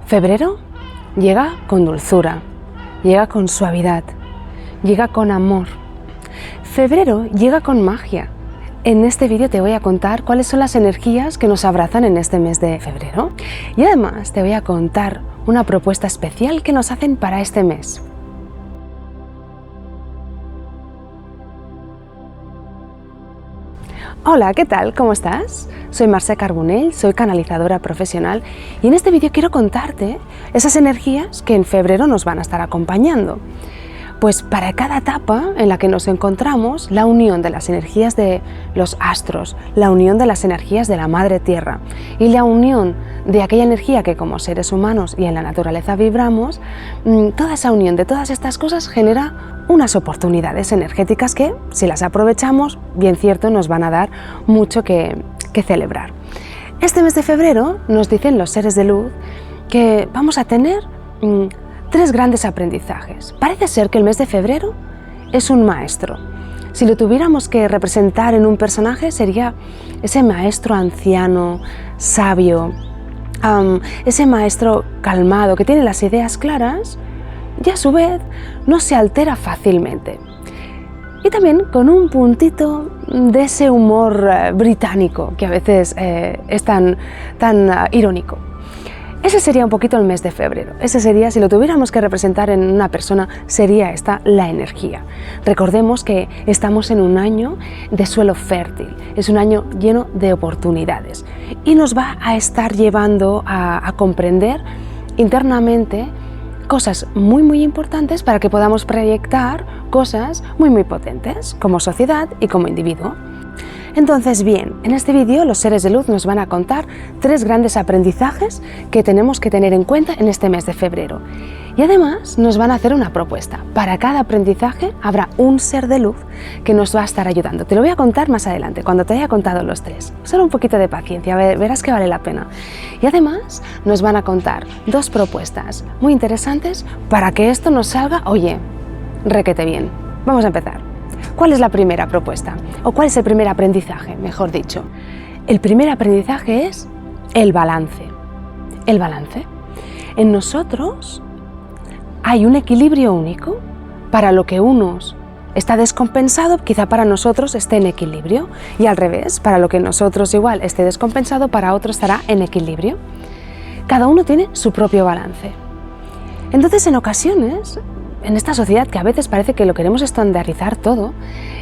Febrero llega con dulzura, llega con suavidad, llega con amor. Febrero llega con magia. En este vídeo te voy a contar cuáles son las energías que nos abrazan en este mes de febrero y además te voy a contar una propuesta especial que nos hacen para este mes. Hola, ¿qué tal? ¿Cómo estás? Soy Mercè Carbonell, soy canalizadora profesional y en este vídeo quiero contarte esas energías que en febrero nos van a estar acompañando. Pues para cada etapa en la que nos encontramos, la unión de las energías de los astros, la unión de las energías de la Madre Tierra y la unión de aquella energía que como seres humanos y en la naturaleza vibramos, toda esa unión de todas estas cosas genera unas oportunidades energéticas que, si las aprovechamos, bien cierto, nos van a dar mucho que celebrar. Este mes de febrero nos dicen los seres de luz que vamos a tener tres grandes aprendizajes. Parece ser que el mes de febrero es un maestro. Si lo tuviéramos que representar en un personaje, sería ese maestro anciano, sabio, ese maestro calmado que tiene las ideas claras y a su vez no se altera fácilmente. Y también con un puntito de ese humor británico que a veces es tan irónico. Ese sería un poquito el mes de febrero. Ese sería, si lo tuviéramos que representar en una persona, sería esta la energía. Recordemos que estamos en un año de suelo fértil, es un año lleno de oportunidades y nos va a estar llevando a comprender internamente cosas muy importantes para que podamos proyectar cosas muy potentes como sociedad y como individuo. Entonces, bien, en este vídeo los seres de luz nos van a contar tres grandes aprendizajes que tenemos que tener en cuenta en este mes de febrero. Y además nos van a hacer una propuesta. Para cada aprendizaje habrá un ser de luz que nos va a estar ayudando. Te lo voy a contar más adelante, cuando te haya contado los tres. Solo un poquito de paciencia, verás que vale la pena. Y además nos van a contar dos propuestas muy interesantes para que esto nos salga, oye, requete bien. Vamos a empezar. ¿Cuál es la primera propuesta? ¿O cuál es el primer aprendizaje, mejor dicho? El primer aprendizaje es el balance. El balance. En nosotros hay un equilibrio único. Para lo que unos está descompensado, quizá para nosotros esté en equilibrio. Y al revés, para lo que nosotros igual esté descompensado, para otros estará en equilibrio. Cada uno tiene su propio balance. Entonces, en ocasiones, en esta sociedad que a veces parece que lo queremos estandarizar todo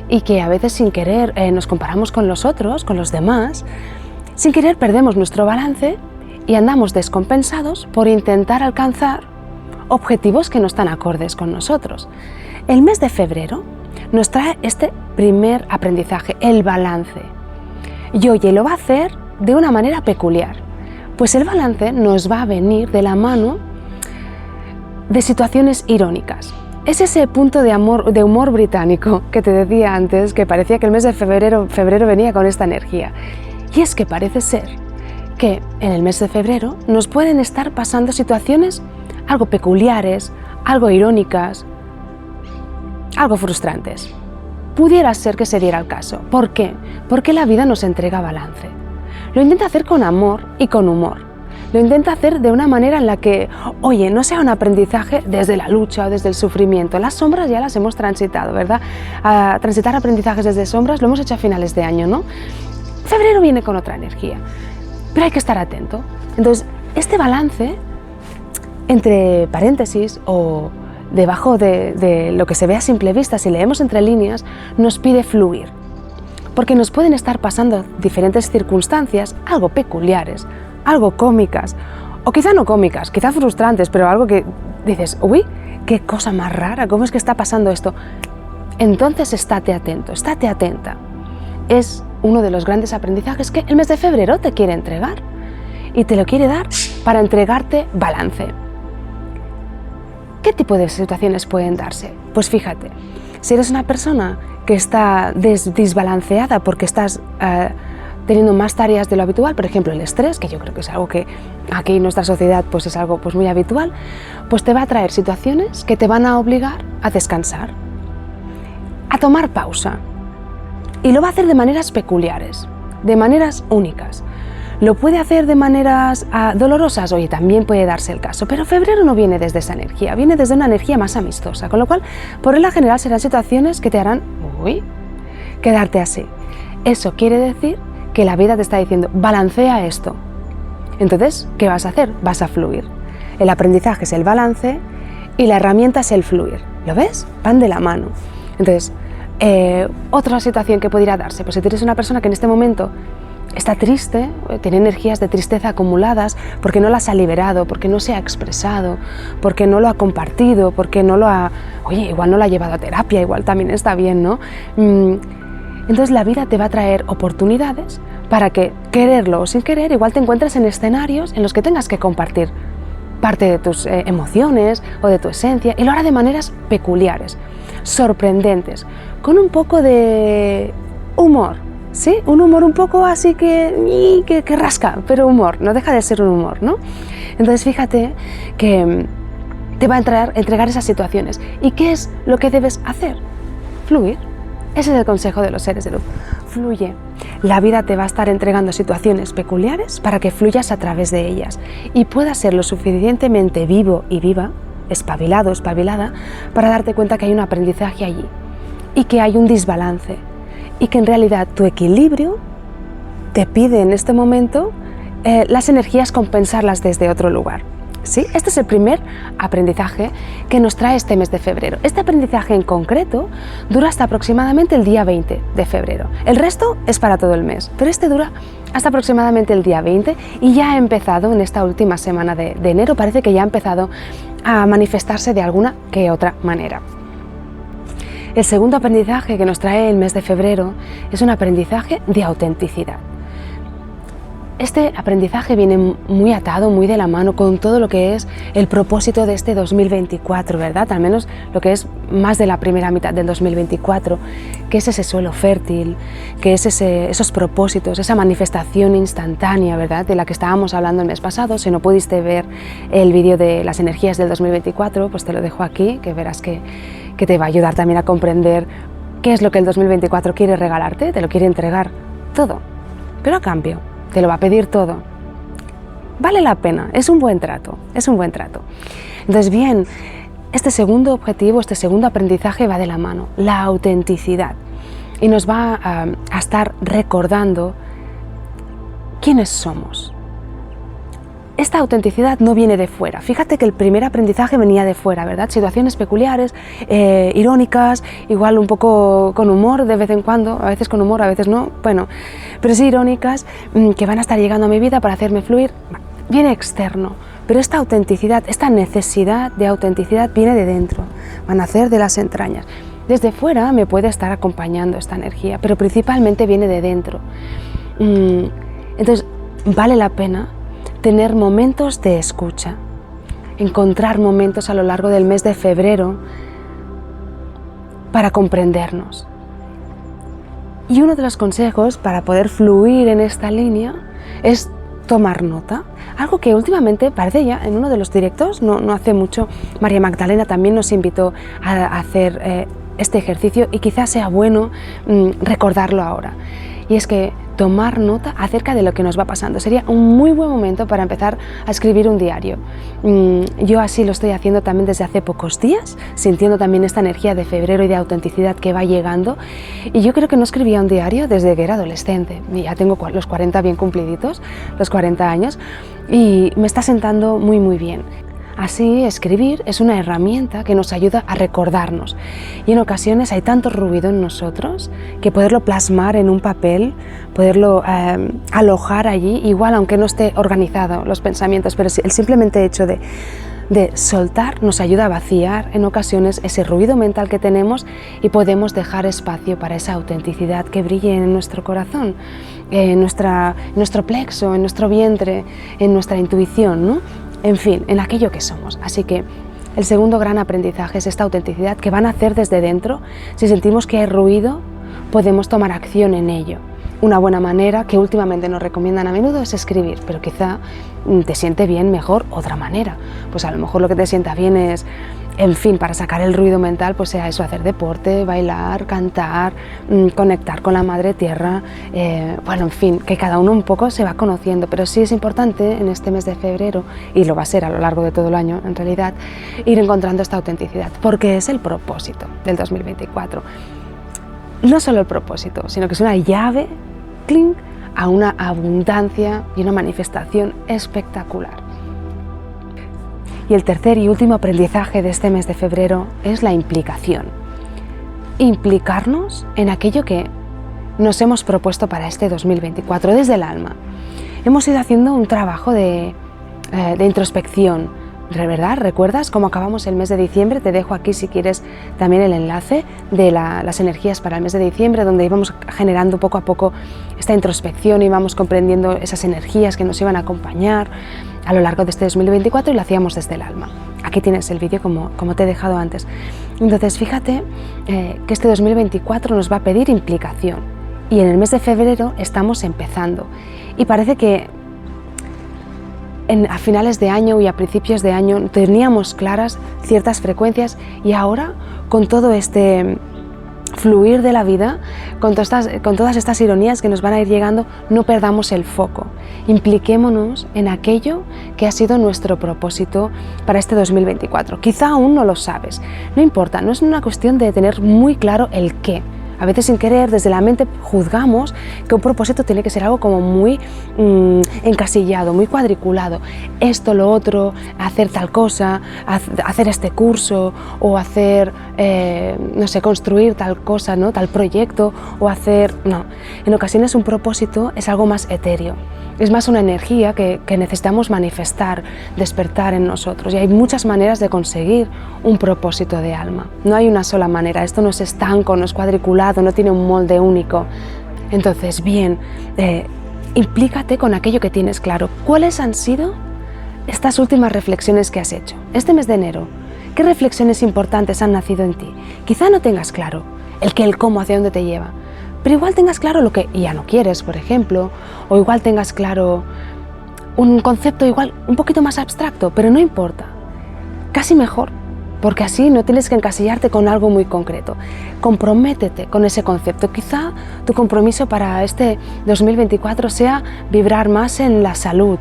y que a veces sin querer nos comparamos con los otros, con los demás, sin querer perdemos nuestro balance y andamos descompensados por intentar alcanzar objetivos que no están acordes con nosotros. El mes de febrero nos trae este primer aprendizaje, el balance. Y oye, lo va a hacer de una manera peculiar, pues el balance nos va a venir de la mano de situaciones irónicas. Es ese punto de humor británico que te decía antes, que parecía que el mes de febrero venía con esta energía. Y es que parece ser que en el mes de febrero nos pueden estar pasando situaciones algo peculiares, algo irónicas, algo frustrantes. Pudiera ser que se diera el caso. ¿Por qué? Porque la vida nos entrega balance. Lo intenta hacer con amor y con humor. Lo intenta hacer de una manera en la que, oye, no sea un aprendizaje desde la lucha o desde el sufrimiento. Las sombras ya las hemos transitado, ¿verdad? Transitar aprendizajes desde sombras lo hemos hecho a finales de año, ¿no? Febrero viene con otra energía, pero hay que estar atento. Entonces, este balance, entre paréntesis o debajo de lo que se ve a simple vista, si leemos entre líneas, nos pide fluir. Porque nos pueden estar pasando diferentes circunstancias, algo peculiares, algo cómicas, o quizá no cómicas, quizá frustrantes, pero algo que dices, uy, qué cosa más rara, ¿cómo es que está pasando esto? Entonces estate atento, estate atenta. Es uno de los grandes aprendizajes que el mes de febrero te quiere entregar y te lo quiere dar para entregarte balance. ¿Qué tipo de situaciones pueden darse? Pues fíjate, si eres una persona que está desbalanceada porque estás teniendo más tareas de lo habitual, por ejemplo el estrés, que yo creo que es algo que aquí en nuestra sociedad pues es algo pues muy habitual, pues te va a traer situaciones que te van a obligar a descansar, a tomar pausa, y lo va a hacer de maneras peculiares, de maneras únicas. ¿Lo puede hacer de maneras dolorosas? Oye, también puede darse el caso, pero febrero no viene desde esa energía, viene desde una energía más amistosa, con lo cual, por regla general, serán situaciones que te harán, quedarte así. Eso quiere decir que la vida te está diciendo, balancea esto. Entonces, ¿qué vas a hacer? Vas a fluir. El aprendizaje es el balance y la herramienta es el fluir. ¿Lo ves? Van de la mano. Entonces, otra situación que pudiera darse, pues si tú eres una persona que en este momento está triste, tiene energías de tristeza acumuladas porque no las ha liberado, porque no se ha expresado, porque no lo ha compartido, porque no lo ha... Oye, igual no lo ha llevado a terapia, igual también está bien, ¿no? Entonces la vida te va a traer oportunidades para que, quererlo o sin querer, igual te encuentres en escenarios en los que tengas que compartir parte de tus emociones o de tu esencia, y lo hará de maneras peculiares, sorprendentes, con un poco de humor, ¿sí? Un humor un poco así que rasca, pero humor, no deja de ser un humor, ¿no? Entonces fíjate que te va a entregar esas situaciones. ¿Y qué es lo que debes hacer? Fluir. Ese es el consejo de los seres de luz. Fluye. La vida te va a estar entregando situaciones peculiares para que fluyas a través de ellas y puedas ser lo suficientemente vivo y viva, espabilado, espabilada, para darte cuenta que hay un aprendizaje allí y que hay un desbalance y que en realidad tu equilibrio te pide en este momento las energías compensarlas desde otro lugar. ¿Sí? Este es el primer aprendizaje que nos trae este mes de febrero. Este aprendizaje en concreto dura hasta aproximadamente el día 20 de febrero. El resto es para todo el mes, pero este dura hasta aproximadamente el día 20 y ya ha empezado en esta última semana de enero, parece que ya ha empezado a manifestarse de alguna que otra manera. El segundo aprendizaje que nos trae el mes de febrero es un aprendizaje de autenticidad. Este aprendizaje viene muy atado, muy de la mano con todo lo que es el propósito de este 2024, ¿verdad? Al menos lo que es más de la primera mitad del 2024, que es ese suelo fértil, que es esos propósitos, esa manifestación instantánea, ¿verdad? De la que estábamos hablando el mes pasado. Si no pudiste ver el vídeo de las energías del 2024, pues te lo dejo aquí, que verás que te va a ayudar también a comprender qué es lo que el 2024 quiere regalarte, te lo quiere entregar todo, pero a cambio te lo va a pedir todo. Vale la pena, es un buen trato, es un buen trato. Entonces, bien, este segundo objetivo, este segundo aprendizaje va de la mano, la autenticidad, y nos va a estar recordando quiénes somos. Esta autenticidad no viene de fuera. Fíjate que el primer aprendizaje venía de fuera, ¿verdad? Situaciones peculiares, irónicas, igual un poco con humor de vez en cuando, a veces con humor, a veces no, bueno, pero sí irónicas, que van a estar llegando a mi vida para hacerme fluir. Viene externo, pero esta autenticidad, esta necesidad de autenticidad viene de dentro, van a nacer de las entrañas. Desde fuera me puede estar acompañando esta energía, pero principalmente viene de dentro. Entonces, vale la pena tener momentos de escucha, encontrar momentos a lo largo del mes de febrero para comprendernos. Y uno de los consejos para poder fluir en esta línea es tomar nota, algo que últimamente parece ya en uno de los directos, no hace mucho, María Magdalena también nos invitó a hacer este ejercicio y quizás sea bueno recordarlo ahora. Y es que tomar nota acerca de lo que nos va pasando sería un muy buen momento para empezar a escribir un diario. Yo así lo estoy haciendo también desde hace pocos días, sintiendo también esta energía de febrero y de autenticidad que va llegando. Y yo creo que no escribía un diario desde que era adolescente. Ya tengo los 40 bien cumpliditos, los 40 años, y me está sentando muy muy bien. Así, escribir es una herramienta que nos ayuda a recordarnos, y en ocasiones hay tanto ruido en nosotros que poderlo plasmar en un papel, poderlo alojar allí, igual aunque no esté organizado los pensamientos, pero el simplemente hecho de soltar nos ayuda a vaciar en ocasiones ese ruido mental que tenemos y podemos dejar espacio para esa autenticidad que brille en nuestro corazón, en nuestro plexo, en nuestro vientre, en nuestra intuición, ¿no? En fin, en aquello que somos. Así que el segundo gran aprendizaje es esta autenticidad que va a nacer desde dentro. Si sentimos que hay ruido, podemos tomar acción en ello. Una buena manera que últimamente nos recomiendan a menudo es escribir, pero quizá te siente bien mejor otra manera. Pues a lo mejor lo que te sienta bien es en fin, para sacar el ruido mental, pues sea eso, hacer deporte, bailar, cantar, conectar con la madre tierra, bueno, en fin, que cada uno un poco se va conociendo, pero sí es importante en este mes de febrero, y lo va a ser a lo largo de todo el año en realidad, ir encontrando esta autenticidad, porque es el propósito del 2024. No solo el propósito, sino que es una llave, clink, a una abundancia y una manifestación espectacular. Y el tercer y último aprendizaje de este mes de febrero es la implicación. Implicarnos en aquello que nos hemos propuesto para este 2024 desde el alma. Hemos ido haciendo un trabajo de introspección, ¿verdad? ¿Recuerdas cómo acabamos el mes de diciembre? Te dejo aquí si quieres también el enlace de las energías para el mes de diciembre, donde íbamos generando poco a poco esta introspección y íbamos comprendiendo esas energías que nos iban a acompañar a lo largo de este 2024 y lo hacíamos desde el alma. Aquí tienes el vídeo como te he dejado antes. Entonces fíjate que este 2024 nos va a pedir implicación y en el mes de febrero estamos empezando y parece que a finales de año y a principios de año teníamos claras ciertas frecuencias y ahora con todo este fluir de la vida, con todas estas ironías que nos van a ir llegando, no perdamos el foco. Impliquémonos en aquello que ha sido nuestro propósito para este 2024. Quizá aún no lo sabes, no importa, no es una cuestión de tener muy claro el qué. A veces sin querer, desde la mente, juzgamos que un propósito tiene que ser algo como muy encasillado, muy cuadriculado. Esto, lo otro, hacer tal cosa, hacer este curso o hacer, no sé, construir tal cosa, ¿no? Tal proyecto o hacer... No, en ocasiones un propósito es algo más etéreo. Es más una energía que necesitamos manifestar, despertar en nosotros. Y hay muchas maneras de conseguir un propósito de alma. No hay una sola manera. Esto no es estanco, no es cuadriculado, no tiene un molde único. Entonces, bien, implícate con aquello que tienes claro. ¿Cuáles han sido estas últimas reflexiones que has hecho? Este mes de enero, ¿qué reflexiones importantes han nacido en ti? Quizá no tengas claro el qué, el cómo, hacia dónde te lleva. Pero igual tengas claro lo que ya no quieres, por ejemplo, o igual tengas claro un concepto igual un poquito más abstracto, pero no importa, casi mejor, porque así no tienes que encasillarte con algo muy concreto. Comprométete con ese concepto. Quizá tu compromiso para este 2024 sea vibrar más en la salud,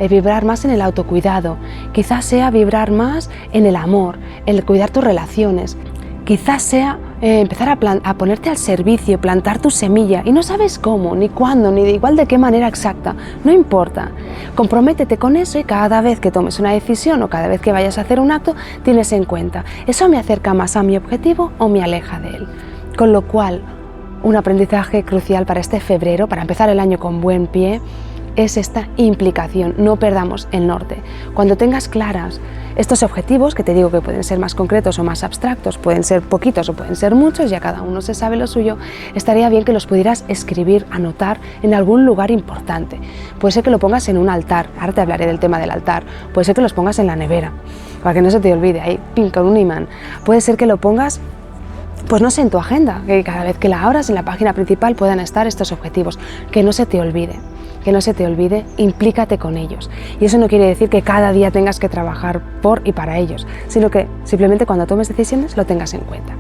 vibrar más en el autocuidado, quizás sea vibrar más en el amor, el cuidar tus relaciones. Quizás sea empezar a ponerte al servicio, plantar tu semilla y no sabes cómo, ni cuándo, ni de igual de qué manera exacta, no importa. Comprométete con eso y cada vez que tomes una decisión o cada vez que vayas a hacer un acto, tienes en cuenta, ¿eso me acerca más a mi objetivo o me aleja de él? Con lo cual, un aprendizaje crucial para este febrero, para empezar el año con buen pie, es esta implicación, no perdamos el norte. Cuando tengas claras estos objetivos, que te digo que pueden ser más concretos o más abstractos, pueden ser poquitos o pueden ser muchos, ya cada uno se sabe lo suyo, estaría bien que los pudieras escribir, anotar en algún lugar importante. Puede ser que lo pongas en un altar, ahora te hablaré del tema del altar, puede ser que los pongas en la nevera, para que no se te olvide, ahí, pin, con un imán. Puede ser que lo pongas, pues no sé, en tu agenda, que cada vez que la abras en la página principal puedan estar estos objetivos, que no se te olvide. Que no se te olvide, implícate con ellos. Y eso no quiere decir que cada día tengas que trabajar por y para ellos, sino que simplemente cuando tomes decisiones lo tengas en cuenta.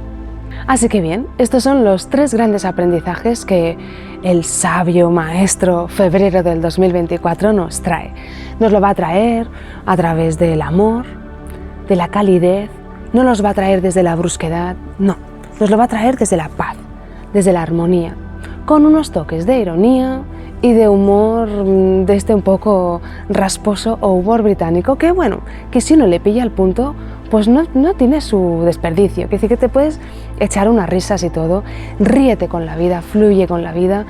Así que bien, estos son los 3 grandes aprendizajes que el sabio maestro febrero del 2024 nos trae. Nos lo va a traer a través del amor, de la calidez, no nos va a traer desde la brusquedad, no, nos lo va a traer desde la paz, desde la armonía, con unos toques de ironía y de humor de este un poco rasposo o humor británico que bueno, que si uno le pilla el punto pues no tiene su desperdicio, es decir que te puedes echar unas risas y todo, ríete con la vida, fluye con la vida,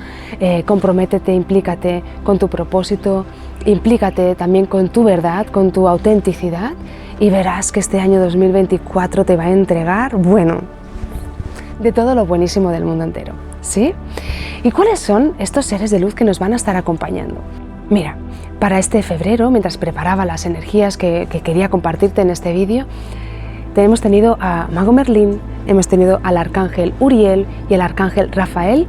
comprométete, implícate con tu propósito, implícate también con tu verdad, con tu autenticidad y verás que este año 2024 te va a entregar, bueno, de todo lo buenísimo del mundo entero. ¿Sí? ¿Y cuáles son estos seres de luz que nos van a estar acompañando? Mira, para este febrero, mientras preparaba las energías que quería compartirte en este vídeo, hemos tenido a Mago Merlín, hemos tenido al Arcángel Uriel y al Arcángel Rafael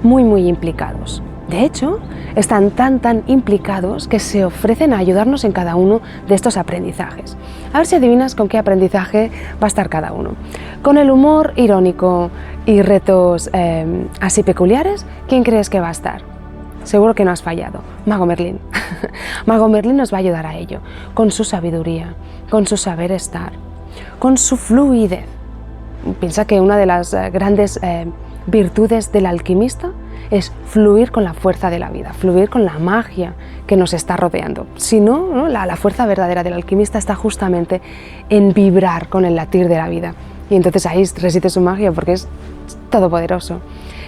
muy implicados. De hecho, están tan implicados que se ofrecen a ayudarnos en cada uno de estos aprendizajes. A ver si adivinas con qué aprendizaje va a estar cada uno. Con el humor irónico y retos así peculiares, ¿quién crees que va a estar? Seguro que no has fallado. Mago Merlín. Mago Merlín nos va a ayudar a ello, con su sabiduría, con su saber estar, con su fluidez. Piensa que una de las grandes virtudes del alquimista es fluir con la fuerza de la vida, fluir con la magia que nos está rodeando. Si no, la fuerza verdadera del alquimista está justamente en vibrar con el latir de la vida. Y entonces ahí reside su magia porque es todopoderoso.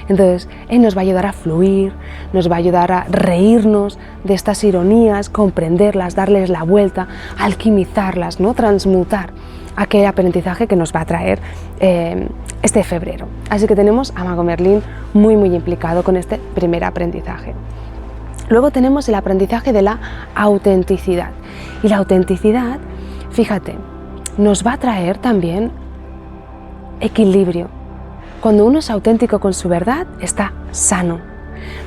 Entonces, él nos va a ayudar a fluir, nos va a ayudar a reírnos de estas ironías, comprenderlas, darles la vuelta, alquimizarlas, ¿no? Transmutar aquel aprendizaje que nos va a traer este febrero. Así que tenemos a Mago Merlín muy implicado con este primer aprendizaje. Luego tenemos el aprendizaje de la autenticidad. Y la autenticidad, fíjate, nos va a traer también equilibrio. Cuando uno es auténtico con su verdad, está sano.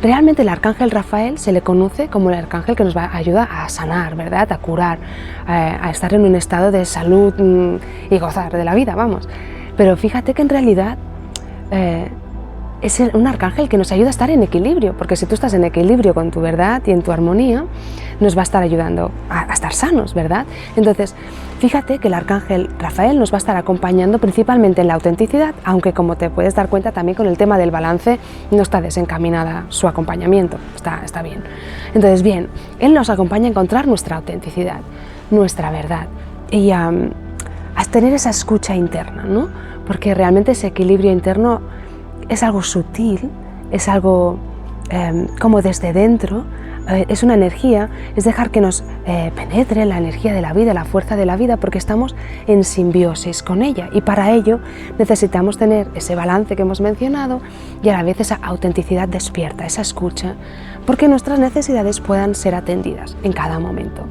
Realmente el arcángel Rafael se le conoce como el arcángel que nos va a ayudar a sanar, ¿verdad? A curar, a estar en un estado de salud y gozar de la vida, vamos. Pero fíjate que en realidad es un arcángel que nos ayuda a estar en equilibrio, porque si tú estás en equilibrio con tu verdad y en tu armonía, nos va a estar ayudando a estar sanos, ¿verdad? Entonces, fíjate que el arcángel Rafael nos va a estar acompañando principalmente en la autenticidad, aunque como te puedes dar cuenta también con el tema del balance no está desencaminada su acompañamiento, está bien. Entonces, bien, él nos acompaña a encontrar nuestra autenticidad, nuestra verdad y a tener esa escucha interna, ¿no? Porque realmente ese equilibrio interno es algo sutil, es algo como desde dentro, es una energía, es dejar que nos penetre la energía de la vida, la fuerza de la vida, porque estamos en simbiosis con ella y para ello necesitamos tener ese balance que hemos mencionado y a la vez esa autenticidad despierta, esa escucha, porque nuestras necesidades puedan ser atendidas en cada momento.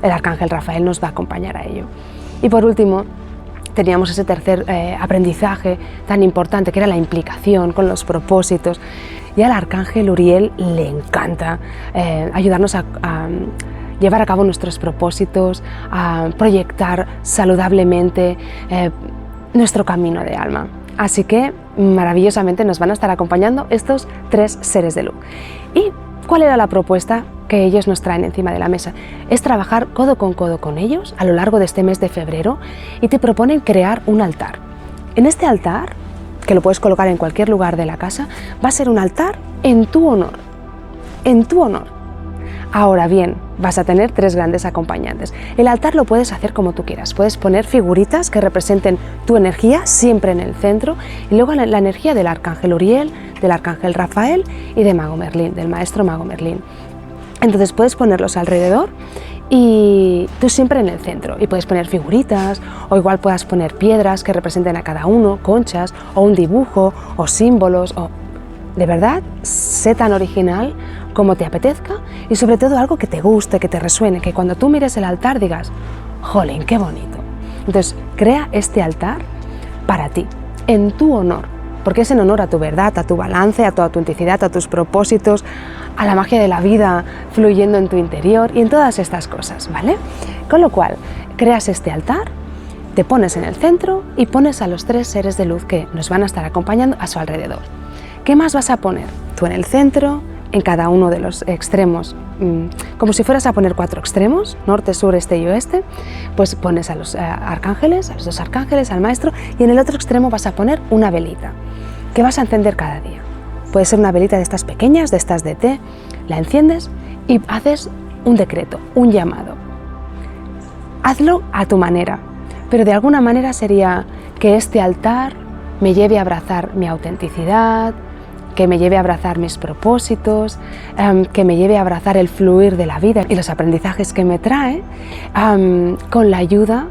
El arcángel Rafael nos va a acompañar a ello. Y por último, teníamos ese tercer aprendizaje tan importante que era la implicación con los propósitos. Y al arcángel Uriel le encanta ayudarnos a llevar a cabo nuestros propósitos, a proyectar saludablemente nuestro camino de alma. Así que maravillosamente nos van a estar acompañando estos tres seres de luz. ¿Y cuál era la propuesta que ellos nos traen encima de la mesa? Es trabajar codo con ellos a lo largo de este mes de febrero y te proponen crear un altar. En este altar, que lo puedes colocar en cualquier lugar de la casa, va a ser un altar en tu honor, en tu honor. Ahora bien, vas a tener tres grandes acompañantes. El altar lo puedes hacer como tú quieras, puedes poner figuritas que representen tu energía siempre en el centro y luego la energía del arcángel Uriel, del arcángel Rafael y de Mago Merlín, del maestro Mago Merlín. Entonces puedes ponerlos alrededor y tú siempre en el centro, y puedes poner figuritas o igual puedas poner piedras que representen a cada uno, conchas o un dibujo o símbolos o de verdad, sé tan original como te apetezca y sobre todo algo que te guste, que te resuene, que cuando tú mires el altar digas, jolín, qué bonito. Entonces crea este altar para ti, en tu honor, porque es en honor a tu verdad, a tu balance, a tu autenticidad, a tus propósitos, a la magia de la vida fluyendo en tu interior y en todas estas cosas, ¿vale? Con lo cual, creas este altar, te pones en el centro y pones a los tres seres de luz que nos van a estar acompañando a su alrededor. ¿Qué más vas a poner? Tú en el centro, en cada uno de los extremos, como si fueras a poner 4 extremos, norte, sur, este y oeste, pues pones a los arcángeles, a los 2 arcángeles, al maestro, y en el otro extremo vas a poner una velita que vas a encender cada día. Puede ser una velita de estas pequeñas, de estas de té, la enciendes y haces un decreto, un llamado. Hazlo a tu manera, pero de alguna manera sería que este altar me lleve a abrazar mi autenticidad, que me lleve a abrazar mis propósitos, que me lleve a abrazar el fluir de la vida y los aprendizajes que me trae, con la ayuda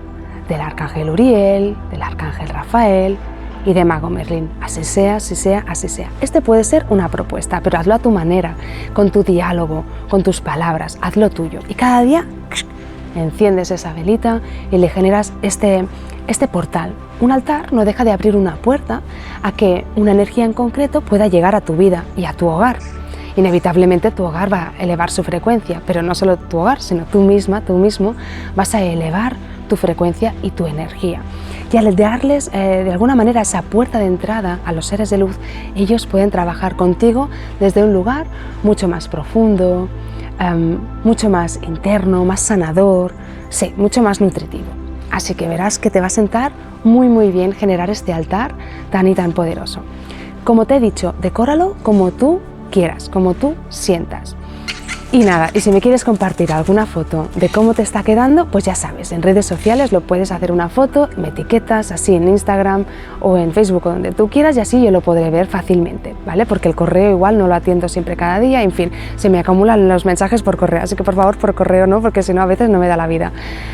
del arcángel Uriel, del arcángel Rafael y de Mago Merlín. Así sea, así sea, así sea. Este puede ser una propuesta, pero hazlo a tu manera, con tu diálogo, con tus palabras, hazlo tuyo. Y cada día enciendes esa velita y le generas este portal. Un altar no deja de abrir una puerta a que una energía en concreto pueda llegar a tu vida y a tu hogar. inevitablemente tu hogar va a elevar su frecuencia, pero no solo tu hogar, sino tú misma, tú mismo vas a elevar tu frecuencia y tu energía. Y al darles de alguna manera esa puerta de entrada a los seres de luz, ellos pueden trabajar contigo desde un lugar mucho más profundo, mucho más interno, más sanador, sí, mucho más nutritivo. Así que verás que te va a sentar muy bien generar este altar tan y tan poderoso. Como te he dicho, decóralo como tú quieras, como tú sientas. Y nada, y si me quieres compartir alguna foto de cómo te está quedando, pues ya sabes, en redes sociales lo puedes hacer una foto, me etiquetas así en Instagram o en Facebook o donde tú quieras y así yo lo podré ver fácilmente, ¿vale? Porque el correo igual no lo atiendo siempre cada día, en fin, se me acumulan los mensajes por correo, así que por favor por correo no, porque si no a veces no me da la vida.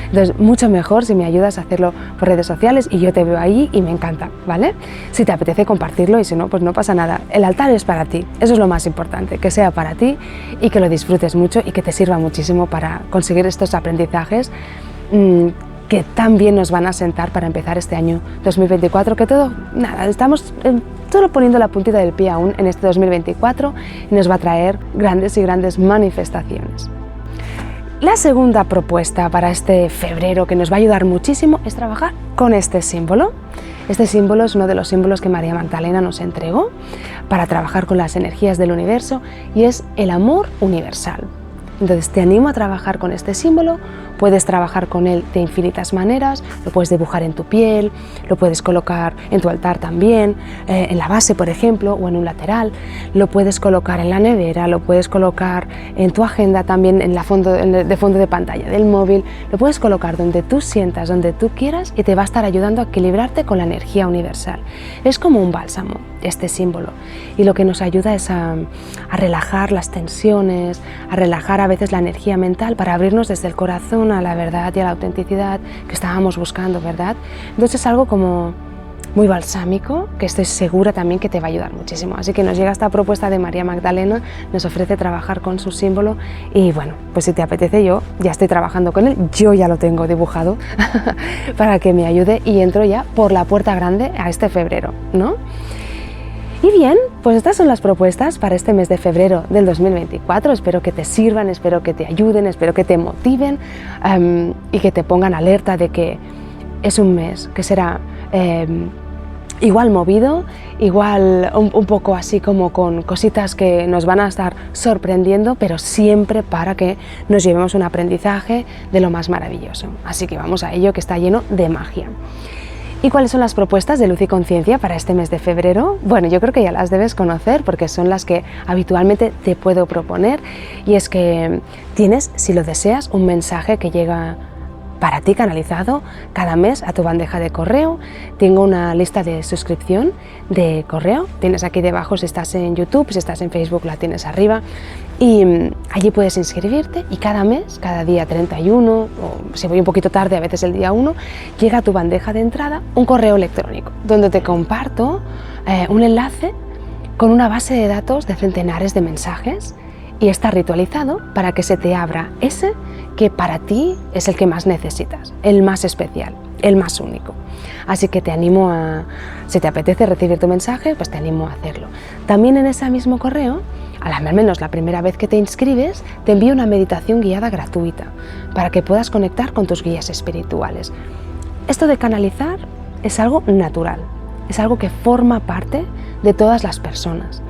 Entonces, mucho mejor si me ayudas a hacerlo por redes sociales y yo te veo ahí y me encanta, ¿vale? Si te apetece compartirlo y si no, pues no pasa nada. El altar es para ti, eso es lo más importante, que sea para ti y que lo disfrutes mucho y que te sirva muchísimo para conseguir estos aprendizajes que tan bien nos van a sentar para empezar este año 2024, que estamos solo poniendo la puntita del pie aún en este 2024 y nos va a traer grandes y grandes manifestaciones. La segunda propuesta para este febrero que nos va a ayudar muchísimo es trabajar con este símbolo. Este símbolo es uno de los símbolos que María Magdalena nos entregó para trabajar con las energías del universo y es el amor universal. Entonces te animo a trabajar con este símbolo, puedes trabajar con él de infinitas maneras, lo puedes dibujar en tu piel, lo puedes colocar en tu altar también, en la base por ejemplo o en un lateral, lo puedes colocar en la nevera, lo puedes colocar en tu agenda también de fondo de pantalla del móvil, lo puedes colocar donde tú sientas, donde tú quieras y te va a estar ayudando a equilibrarte con la energía universal. Es como un bálsamo este símbolo y lo que nos ayuda es a relajar las tensiones, a relajar a veces la energía mental para abrirnos desde el corazón a la verdad y a la autenticidad que estábamos buscando, ¿verdad? Entonces es algo como muy balsámico que estoy segura también que te va a ayudar muchísimo. Así que nos llega esta propuesta de María Magdalena, nos ofrece trabajar con su símbolo y bueno, pues si te apetece yo ya estoy trabajando con él, yo ya lo tengo dibujado para que me ayude y entro ya por la puerta grande a este febrero, ¿no? Y bien, pues estas son las propuestas para este mes de febrero del 2024. Espero que te sirvan, espero que te ayuden, espero que te motiven y que te pongan alerta de que es un mes que será igual movido, igual un poco así como con cositas que nos van a estar sorprendiendo, pero siempre para que nos llevemos un aprendizaje de lo más maravilloso. Así que vamos a ello, que está lleno de magia. ¿Y cuáles son las propuestas de luz y conciencia para este mes de febrero? Bueno, yo creo que ya las debes conocer porque son las que habitualmente te puedo proponer y es que tienes, si lo deseas, un mensaje que llega para ti canalizado cada mes a tu bandeja de correo. Tengo una lista de suscripción de correo, tienes aquí debajo si estás en YouTube, si estás en Facebook la tienes arriba y allí puedes inscribirte y cada mes, cada día 31 o si voy un poquito tarde a veces el día 1, llega a tu bandeja de entrada un correo electrónico donde te comparto un enlace con una base de datos de centenares de mensajes y está ritualizado para que se te abra ese que para ti es el que más necesitas, el más especial, el más único. Así que te animo si te apetece recibir tu mensaje, pues te animo a hacerlo. También en ese mismo correo, al menos la primera vez que te inscribes, te envío una meditación guiada gratuita para que puedas conectar con tus guías espirituales. Esto de canalizar es algo natural, es algo que forma parte de todas las personas.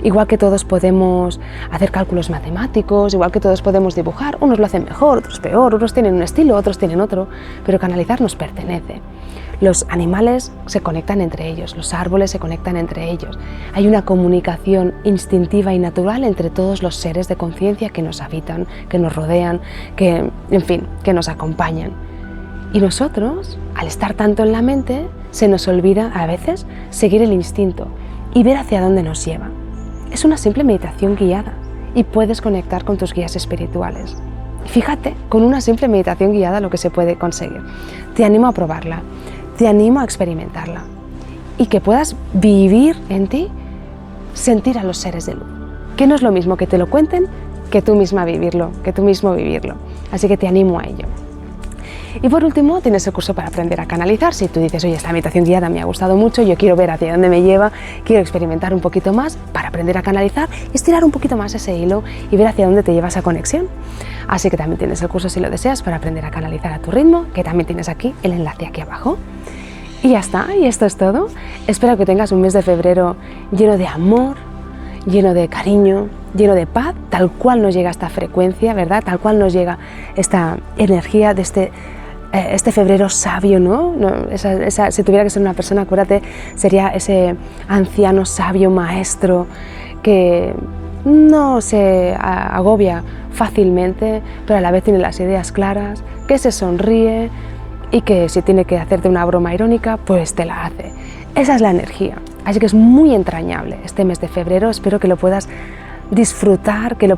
Igual que todos podemos hacer cálculos matemáticos, igual que todos podemos dibujar, unos lo hacen mejor, otros peor, unos tienen un estilo, otros tienen otro, pero canalizar nos pertenece. Los animales se conectan entre ellos, los árboles se conectan entre ellos. Hay una comunicación instintiva y natural entre todos los seres de conciencia que nos habitan, que nos rodean, que nos acompañan. Y nosotros, al estar tanto en la mente, se nos olvida a veces seguir el instinto y ver hacia dónde nos lleva. Es una simple meditación guiada y puedes conectar con tus guías espirituales. Fíjate, con una simple meditación guiada lo que se puede conseguir. Te animo a probarla, te animo a experimentarla y que puedas vivir en ti, sentir a los seres de luz. Que no es lo mismo que te lo cuenten que tú misma vivirlo, que tú mismo vivirlo. Así que te animo a ello. Y por último tienes el curso para aprender a canalizar. Si tú dices, oye, esta meditación guiada me ha gustado mucho, yo quiero ver hacia dónde me lleva, quiero experimentar un poquito más para aprender a canalizar, estirar un poquito más ese hilo y ver hacia dónde te lleva esa conexión. Así que también tienes el curso, si lo deseas, para aprender a canalizar a tu ritmo, que también tienes aquí el enlace aquí abajo. Y ya está, y esto es todo. Espero que tengas un mes de febrero lleno de amor, lleno de cariño, lleno de paz, tal cual nos llega esta frecuencia, ¿verdad? Tal cual nos llega esta energía de este febrero sabio, ¿no? Si tuviera que ser una persona, acuérdate, sería ese anciano sabio maestro que no se agobia fácilmente, pero a la vez tiene las ideas claras, que se sonríe y que si tiene que hacerte una broma irónica, pues te la hace. Esa es la energía. Así que es muy entrañable este mes de febrero. Espero que lo puedas disfrutar, que te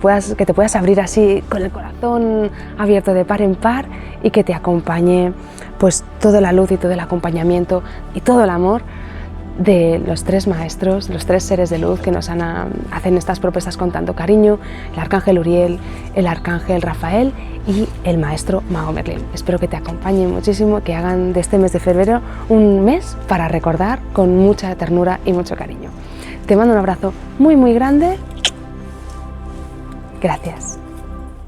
puedas abrir así con el corazón abierto de par en par y que te acompañe pues toda la luz y todo el acompañamiento y todo el amor de los tres maestros, los tres seres de luz que nos hacen estas propuestas con tanto cariño, el arcángel Uriel, el arcángel Rafael y el maestro Mago Merlín. Espero que te acompañen muchísimo, que hagan de este mes de febrero un mes para recordar con mucha ternura y mucho cariño. Te mando un abrazo muy muy grande. Gracias.